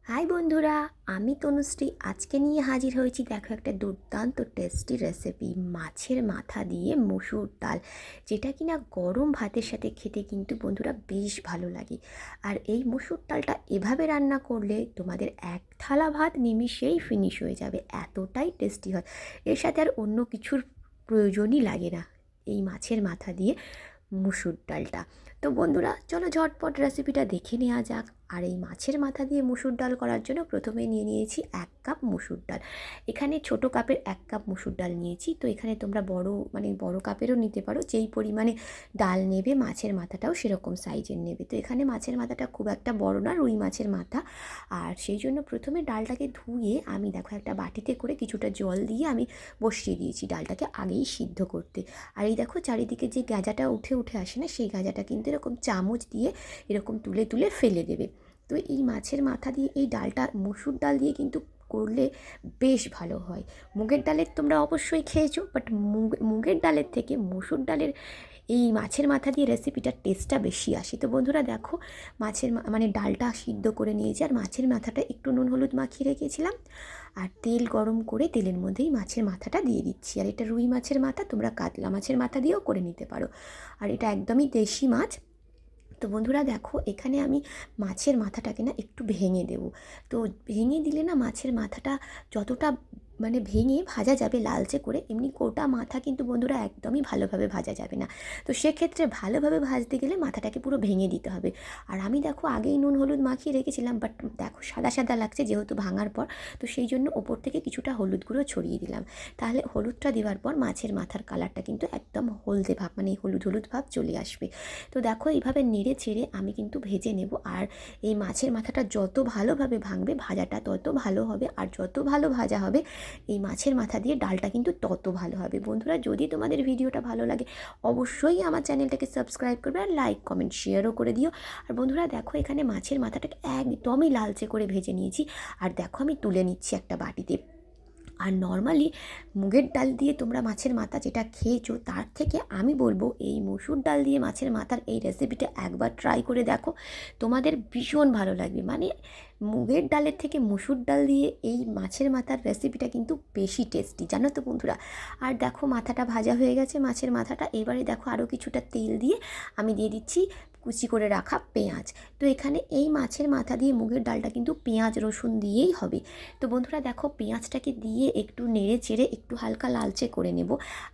High বন্ধুরা, আমি তনুশ্রী আজকে নিয়ে হাজির হয়েছি। দেখো একটা দুর্দান্ত টেস্টি রেসিপি, মাছের মাথা দিয়ে মসুর ডাল, যেটা কিনা গরম ভাতের সাথে খেতে কিন্তু বন্ধুরা বেশ ভালো লাগে। আর এই মসুর ডালটা এভাবে রান্না করলে তোমাদের এক থালা ভাত নিমিষেই ফিনিশ হয়ে যাবে, এতটাই টেস্টি হয়। এর সাথে আর অন্য কিছুর প্রয়োজনই লাগে না এই মাছের মাথা দিয়ে মুসুর ডালটা। তো বন্ধুরা চলো ঝটপট রেসিপিটা দেখে নেওয়া যাক। আর এই মাছের মাথা দিয়ে মুসুর ডাল করার জন্য প্রথমে নিয়ে নিয়েছি 1 কাপ মুসুর ডাল। এখানে ছোট কাপের 1 কাপ মুসুর ডাল নিয়েছি। তো এখানে তোমরা বড় কাপেরও নিতে পারো, যেই পরিমাণে ডাল নেবে মাছের মাথাটাও সেরকম সাইজের নেবে। তো এখানে মাছের মাথাটা খুব একটা বড় না, রুই মাছের মাথা। আর সেই জন্য প্রথমে ডালটাকে ধুয়ে আমি দেখো একটা বাটিতে করে কিছুটা জল দিয়ে আমি বসিয়ে দিয়েছি ডালটাকে আগেই সিদ্ধ করতে। আর এই দেখো চারিদিকে যে গাজাটা উঠে উঠে আসে না, সেই গাজাটা কিন্তু এরকম চামচ দিয়ে এরকম তুলে তুলে ফেলে দেবে। তো এই মাছের মাথা দিয়ে এই ডালটা মসুর ডাল দিয়ে কিন্তু করলে বেশ ভালো হয়। মুগের ডালের তোমরা অবশ্যই খেয়েছো, বাট মুগের ডালের থেকে মসুর ডালের এই মাছের মাথা দিয়ে রেসিপিটার টেস্টটা বেশি আসে। তো বন্ধুরা দেখো ডালটা সিদ্ধ করে নিয়েছি, আর মাছের মাথাটা একটু নুন হলুদ মাখিয়ে রেখেছিলাম। আর তেল গরম করে তেলের মধ্যেই মাছের মাথাটা দিয়ে দিচ্ছি। আর এটা রুই মাছের মাথা, তোমরা কাতলা মাছের মাথা দিয়েও করে নিতে পারো। আর এটা একদমই দেশি মাছ। তো বন্ধুরা দেখো এখানে আমি মাছের মাথাটাকে না একটু ভেঙে দেব। তো ভেঙে দিলে না মাছের মাথাটা যতটা ভেঙে ভাজা যাবে লালচে করে, এমনি গোটা মাথা কিন্তু বন্ধুরা একদমই ভালোভাবে ভাজা যাবে না। তো সেক্ষেত্রে ভালোভাবে ভাজতে গেলে মাথাটাকে পুরো ভেঙে দিতে হবে। আর আমি দেখো আগেই নুন হলুদ মাখিয়ে রেখেছিলাম, বাট দেখো সাদা সাদা লাগছে যেহেতু ভাঙার পর। তো সেই জন্য ওপর থেকে কিছুটা হলুদ গুঁড়ো ছড়িয়ে দিলাম। তাহলে হলুদটা দেওয়ার পর মাছের মাথার কালারটা কিন্তু একদম হলদে ভাব, হলুদ হলুদ ভাব চলে আসবে। তো দেখো এইভাবে নেড়ে চেড়ে আমি কিন্তু ভেজে নেব। আর এই মাছের মাথাটা যত ভালোভাবে ভাঙবে ভাজাটা তত ভালো হবে, আর যত ভালো ভাজা হবে এই মাছের মাথা দিয়ে ডালটা কিন্তু তত ভালো হবে। বন্ধুরা যদি তোমাদের ভিডিওটা ভালো লাগে অবশ্যই আমার চ্যানেলটাকে সাবস্ক্রাইব করবে, আর লাইক কমেন্ট শেয়ারও করে দিও। আর বন্ধুরা দেখো এখানে মাছের মাথাটাকে একদমই লালচে করে ভেজে নিয়েছি। আর দেখো আমি তুলে নিচ্ছি একটা বাটিতে। আর নর্মালি মুগের ডাল দিয়ে তোমরা মাছের মাথা যেটা খেয়েছো, তার থেকে আমি বলবো এই মসুর ডাল দিয়ে মাছের মাথার এই রেসিপিটা একবার ট্রাই করে দেখো, তোমাদের ভীষণ ভালো লাগবে। মুগের ডালের থেকে মসুর ডাল দিয়ে এই মাছের মাথার রেসিপিটা কিন্তু বেশি টেস্টি, জানো তো বন্ধুরা। আর দেখো মাথাটা ভাজা হয়ে গেছে মাছের মাথাটা। এবারে দেখো আরও কিছুটা তেল দিয়ে আমি দিয়ে দিচ্ছি কুচি করে রাখা পেঁয়াজ। তো এখানে এই মাছের মাথা দিয়ে মুগের ডালটা কিন্তু পেঁয়াজ রসুন দিয়েই হবে। তো বন্ধুরা দেখো পেঁয়াজটাকে দিয়ে একটু নেড়ে চেড়ে একটু হালকা লালচে করে নেব।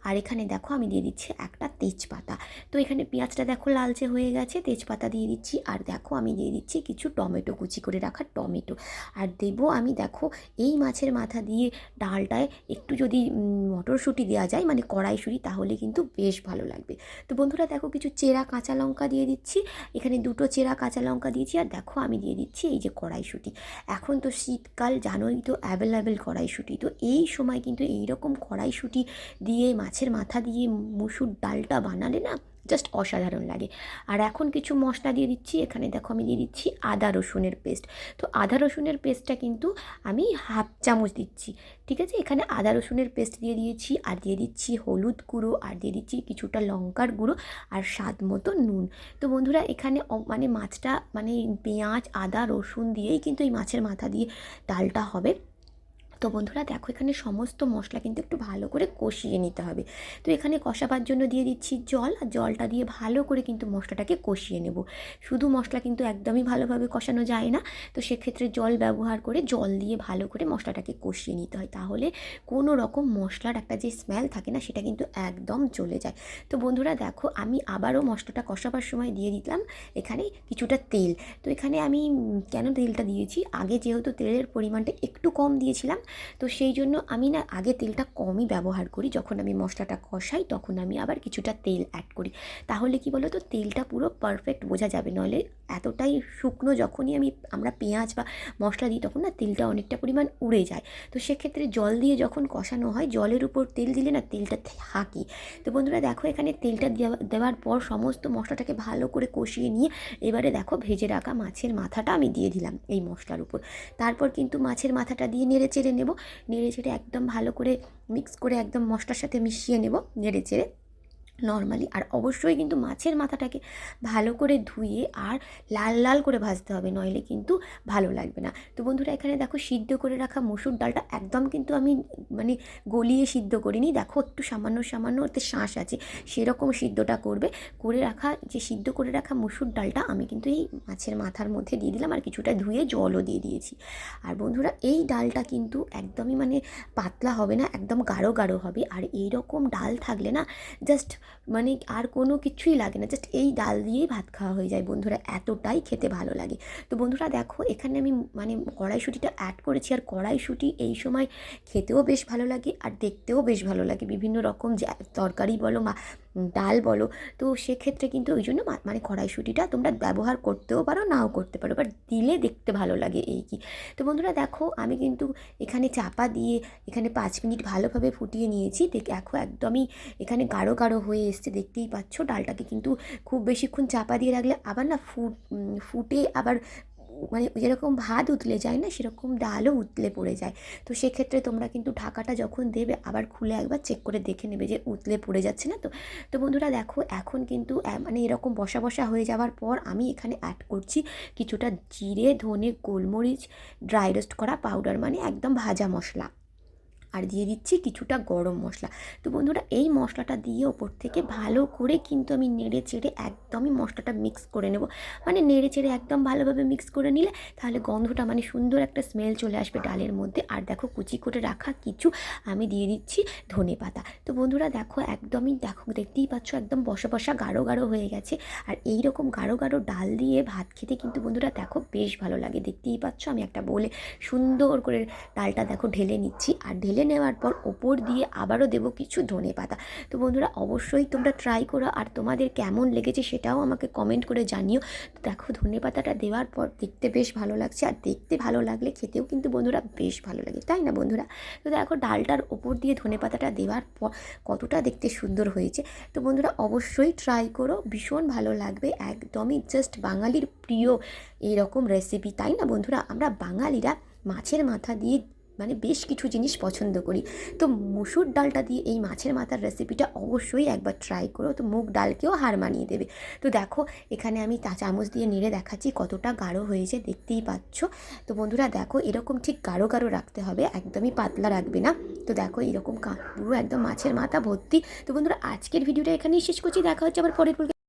আর এখানে দেখো আমি দিয়ে দিচ্ছি একটা তেজপাতা। তো এখানে পেঁয়াজটা দেখো লালচে হয়ে গেছে, তেজপাতা দিয়ে দিচ্ছি। আর দেখো আমি দিয়ে দিচ্ছি কিছু টমেটো, কুচি করে রাখা টমেটো। আর দেবো আমি দেখো এই মাছের মাথা দিয়ে ডালটায় একটু যদি মটরশুঁটি দেওয়া যায়, কড়াইশুঁটি, তাহলে কিন্তু বেশ ভালো লাগবে। তো বন্ধুরা দেখো কিছু চেরা কাঁচা লঙ্কা দিয়ে দিচ্ছি। এখানে 2টো চেরা কাঁচা লঙ্কা দিয়েছি। আর দেখো আমি দিয়ে দিচ্ছি এই যে কড়াইশুঁটি। এখন তো শীতকাল, জানোই তো অ্যাভেলেবেল কড়াইশুঁটি। তো এই সময় কিন্তু এইরকম কড়াইশুঁটি দিয়ে মাছের মাথা দিয়ে মুসুর ডালটা বানালে না জাস্ট অসাধারণ লাগে। আর এখন কিছু মশলা দিয়ে দিচ্ছি। এখানে দেখো আমি দিয়ে দিচ্ছি আদা রসুনের পেস্ট। তো আদা রসুনের পেস্টটা কিন্তু আমি হাফ চামচ দিচ্ছি, ঠিক আছে। এখানে আদা রসুনের পেস্ট দিয়ে দিয়েছি, আর দিয়ে দিচ্ছি হলুদ গুঁড়ো, আর দিয়ে দিচ্ছি কিছুটা লঙ্কার গুঁড়ো, আর স্বাদ মতো নুন। তো বন্ধুরা এখানে মাছটা পেঁয়াজ আদা রসুন দিয়েই কিন্তু এই মাছের মাথা দিয়ে ডালটা হবে। তো বন্ধুরা দেখো এখানে সমস্ত মশলা কিন্তু একটু ভালো করে কষিয়ে নিতে হবে। তো এখানে কষাবার জন্য দিয়ে দিচ্ছি জল, আর জলটা দিয়ে ভালো করে কিন্তু মশলাটাকে কষিয়ে নেব। শুধু মশলা কিন্তু একদমই ভালোভাবে কষানো যায় না। তো সেক্ষেত্রে জল ব্যবহার করে জল দিয়ে ভালো করে মশলাটাকে কষিয়ে নিতে হয়, তাহলে কোনো রকম মশলার একটা যে স্মেল থাকে না সেটা কিন্তু একদম চলে যায়। তো বন্ধুরা দেখো আমি আবারও মশলাটা কষাবার সময় দিয়ে দিলাম এখানে কিছুটা তেল। তো এখানে আমি কেন তেলটা দিয়েছি, আগে যেহেতু তেলের পরিমাণটা একটু কম দিয়েছিলাম, তো সেই জন্য আমি না আগে তেলটা কমই ব্যবহার করি। যখন আমি মশলাটা কষাই তখন আমি আবার কিছুটা তেল অ্যাড করি। তাহলে কি বলো তো, তেলটা পুরো পারফেক্ট বোঝা যাবে। নইলে এতটাই শুকনো যখনই আমরা পেঁয়াজ বা মশলা দিই তখন না তেলটা অনেকটা পরিমাণ উড়ে যায়। তো সেক্ষেত্রে জল দিয়ে যখন কষানো হয়, জলের উপর তেল দিলে না তেলটা থাকে। তো বন্ধুরা দেখো এখানে তেলটা দেওয়ার পর সমস্ত মশলাটাকে ভালো করে কষিয়ে নিয়ে এবারে দেখো ভেজে রাখা মাছের মাথাটা আমি দিয়ে দিলাম এই মশলার উপর। তারপর কিন্তু মাছের মাথাটা দিয়ে নেড়ে চেড়ে নেব। নেড়ে চেড়ে একদম ভালো করে মিক্স করে একদম মশলার সাথে মিশিয়ে নেব নেড়ে চেড়ে। নর্মালি। আর অবশ্যই কিন্তু মাছের মাথাটাকে ভালো করে ধুয়ে আর লাল লাল করে ভাজতে হবে, নইলে কিন্তু ভালো লাগবে না। তো বন্ধুরা এখানে দেখো সিদ্ধ করে রাখা মসুর ডালটা একদম কিন্তু আমি মানে গলিয়ে সিদ্ধ করিনি, দেখো একটু সামান্য সামান্য ওতে শাঁস আছে, সেরকম সিদ্ধটা করবে। করে রাখা যে সিদ্ধ করে রাখা মসুর ডালটা আমি কিন্তু এই মাছের মাথার মধ্যে দিয়ে দিলাম, আর কিছুটা ধুয়ে জলও দিয়ে দিয়েছি। আর বন্ধুরা এই ডালটা কিন্তু একদমই মানে পাতলা হবে না, একদম গাঢ় গাঢ় হবে। আর এই রকম ডাল থাকলে না জাস্ট মানে আর কোনো কিছুই লাগে না, জাস্ট এই ডাল দিয়েই ভাত খাওয়া হয়ে যায় বন্ধুরা, এতটাই খেতে ভালো লাগে। তো বন্ধুরা দেখো এখানে আমি মানে কড়াইশুঁটিটা অ্যাড করেছি, আর কড়াইশুঁটি এই সময় খেতেও বেশ ভালো লাগে আর দেখতেও বেশ ভালো লাগে, বিভিন্ন রকম যে তরকারি বলো ডাল বলো। তো সেক্ষেত্রে কিন্তু ওই জন্য মানে কড়াইশুঁটিটা তোমরা ব্যবহার করতেও পারো, নাও করতে পারো, বাট দিলে দেখতে ভালো লাগে এই কি। তো বন্ধুরা দেখো আমি কিন্তু এখানে চাপা দিয়ে এখানে 5 মিনিট ভালোভাবে ফুটিয়ে নিয়েছি। দেখো একদমই এখানে গাঢ় গাঢ় হয়ে এসছে, দেখতেই পাচ্ছ। ডালটাকে কিন্তু খুব বেশিক্ষণ চাপা দিয়ে রাখলে আবার না ফুটে আবার মানে যেরকম ভাত উতলে যায় না, সেরকম ডালও উতলে পড়ে যায়। তো সেক্ষেত্রে তোমরা কিন্তু ঢাকাটা যখন দেবে আবার খুলে একবার চেক করে দেখে নেবে যে উতলে পড়ে যাচ্ছে না। তো বন্ধুরা দেখো এখন কিন্তু মানে এরকম বসা বসা হয়ে যাওয়ার পর আমি এখানে অ্যাড করছি কিছুটা জিরে, ধনে, গোলমরিচ, ড্রাই রোস্ট করা পাউডার, মানে একদম ভাজা মশলা। আর দিয়ে দিচ্ছি কিছুটা গরম মশলা। তো বন্ধুরা এই মশলাটা দিয়ে ওপর থেকে ভালো করে কিন্তু আমি নেড়ে চেড়ে একদমই মশলাটা মিক্স করে নেব। মানে নেড়ে চেড়ে একদম ভালোভাবে মিক্স করে নিলে তাহলে গন্ধটা মানে সুন্দর একটা স্মেল চলে আসবে ডালের মধ্যে। আর দেখো কুচি করে রাখা কিছু আমি দিয়ে দিচ্ছি ধনে পাতা। তো বন্ধুরা দেখো একদমই দেখো দেখতেই পাচ্ছ একদম বসা বসা গাঢ় গাঢ় হয়ে গেছে। আর এই রকম গাঢ় গাঢ় ডাল দিয়ে ভাত খেতে কিন্তু বন্ধুরা দেখো বেশ ভালো লাগে। দেখতেই পাচ্ছ আমি একটা বলে সুন্দর করে ডালটা দেখো ঢেলে নিচ্ছি, আর ঢেলে নেওয়ার পর ওপর দিয়ে আবারও দেবো কিছু ধনে পাতা। তো বন্ধুরা অবশ্যই তোমরা ট্রাই করো, আর তোমাদের কেমন লেগেছে সেটাও আমাকে কমেন্ট করে জানিও। তো দেখো ধনে পাতাটা দেওয়ার পর দেখতে বেশ ভালো লাগছে, আর দেখতে ভালো লাগলে খেতেও কিন্তু বন্ধুরা বেশ ভালো লাগে, তাই না বন্ধুরা? তো দেখো ডালটার ওপর দিয়ে ধনে পাতাটা দেওয়ার পর কতটা দেখতে সুন্দর হয়েছে। তো বন্ধুরা অবশ্যই ট্রাই করো, ভীষণ ভালো লাগবে, একদমই জাস্ট বাঙালির প্রিয় এরকম রেসিপি, তাই না বন্ধুরা? আমরা বাঙালিরা মাছের মাথা দিয়ে মানে বেশ কিছু জিনিস পছন্দ করি। তো মুসুর ডালটা দিয়ে এই মাছের মাথার রেসিপিটা অবশ্যই একবার ট্রাই করো, তো মুগ ডালকেও হার মানিয়ে দেবে। তো দেখো এখানে আমি চামচ দিয়ে নেড়ে দেখাচ্ছি কতটা গাঢ় হয়েছে, দেখতেই পাচ্ছ। তো বন্ধুরা দেখো এরকম ঠিক গাঢ় গাঢ় রাখতে হবে, একদমই পাতলা রাখবে না। তো দেখো এরকম পুরো একদম মাছের মাথা ভর্তি। তো বন্ধুরা আজকের ভিডিওটা এখানেই শেষ করছি, দেখা হচ্ছে আবার পরের